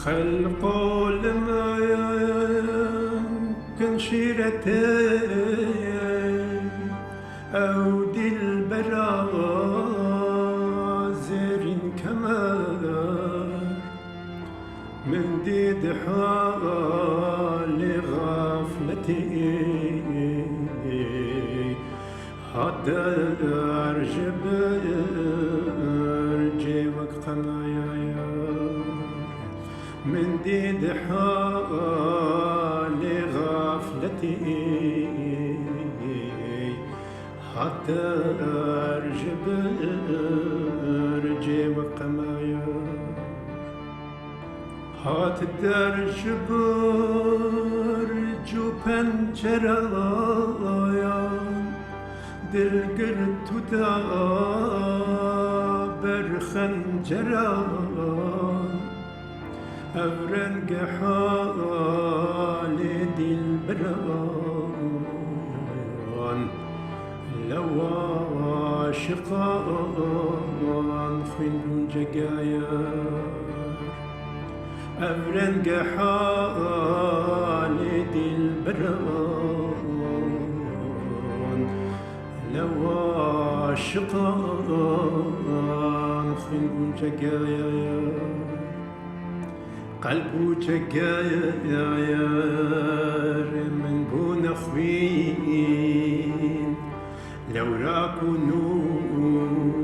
خلق لما كان شيرتي أو دي البرا زيرين كمان من ديد حالي غفلتي هذا أرجب جيبك قمايا من ديد حالي غفلتي حتى أرجب جيبك قمايا هات الدرجب رجو بنجرايا دل قرت دابر خنجران أفرنق حالي دي البران لو عاشقان خندون جقايا أفرنق حالي دي البران لو عاشقان خندون جقايا قلبو جقايا من بون أخوين لو راكو نود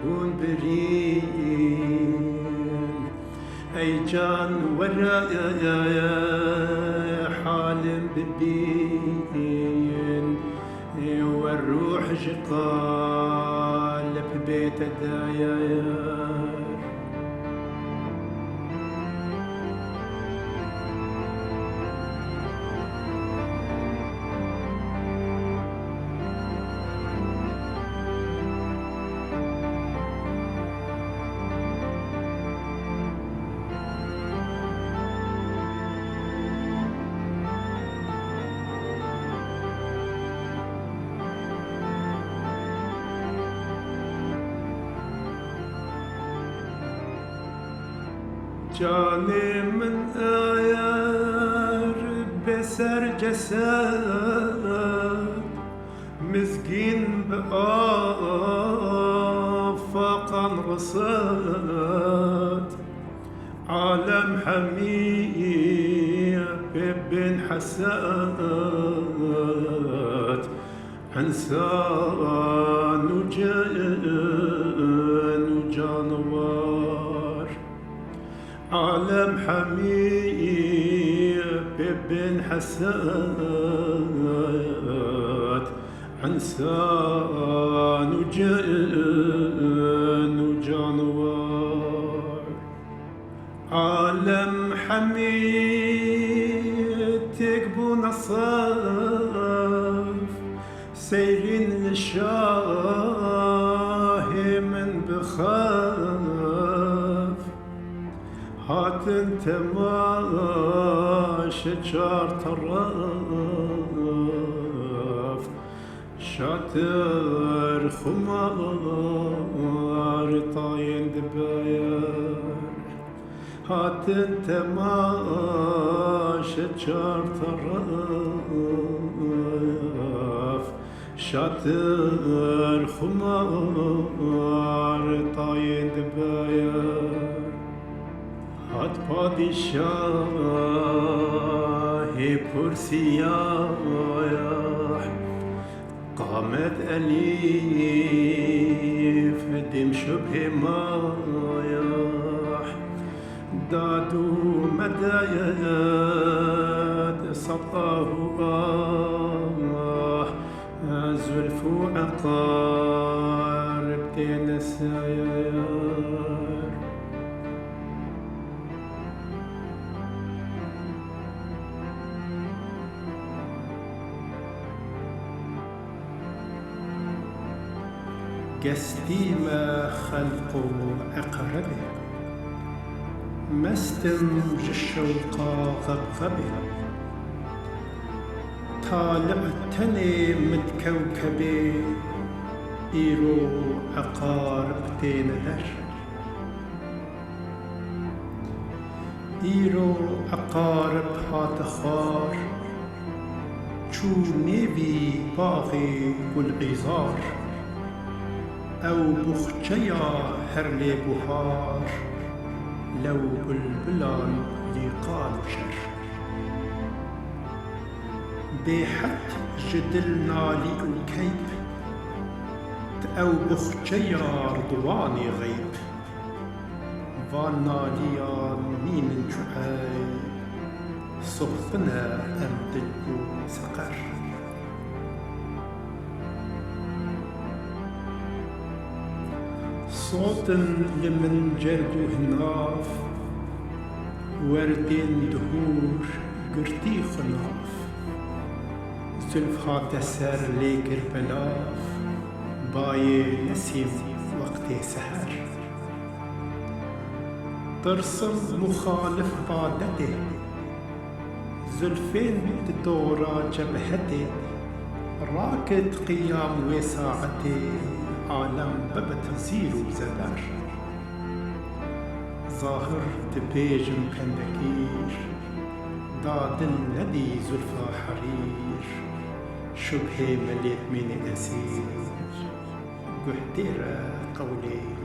بون برين أي جان ورايا حالم ببين والروح جقال ببيت دايا جاني من آيار بسر جسد مسكين بآفاقا رصد عالم حمية ببن حسد إنسان وجانوار عالم حمية ببن حسد إنسان وجانوار عالم حمية تكبو نصاف سيرين للشاه من بخاف هات انت ما شجار طراف شاتر خمار طاين دباير هات انت ما شجار طراف شاتر خمار طاين دباير هات پادشاه پرسیاه قامت أليف دم شبه مايح دادو مدايد سطاه زلف عقارب دين السيار قستي ما خلق أقربه مستمج الشوق غبغبه طالعتني متكوكبه إيرو عقارب تين در إيرو أقارب هات خار چو نيبي باغي والعزار أو بخچيا هرلي بهار لو بلبلان لقال شر بحت جدل نالي الكيب أو بخچيا رضواني غيب فاناليا مين جعي صبنا أمدلو سقر صوت لمن جردو هناف وردين دهور قرتي خناف زلفها تسر ليكر بلاف باي نسيم وقت سهر ترسم مخالف قادته زلفين تدورا جبهته راكد قيام وساعته عالم ببت زيرو زدر ظاهر تبيجم كندكير داد الندي زلفا حرير شبه مليت من أسير قحتير قولي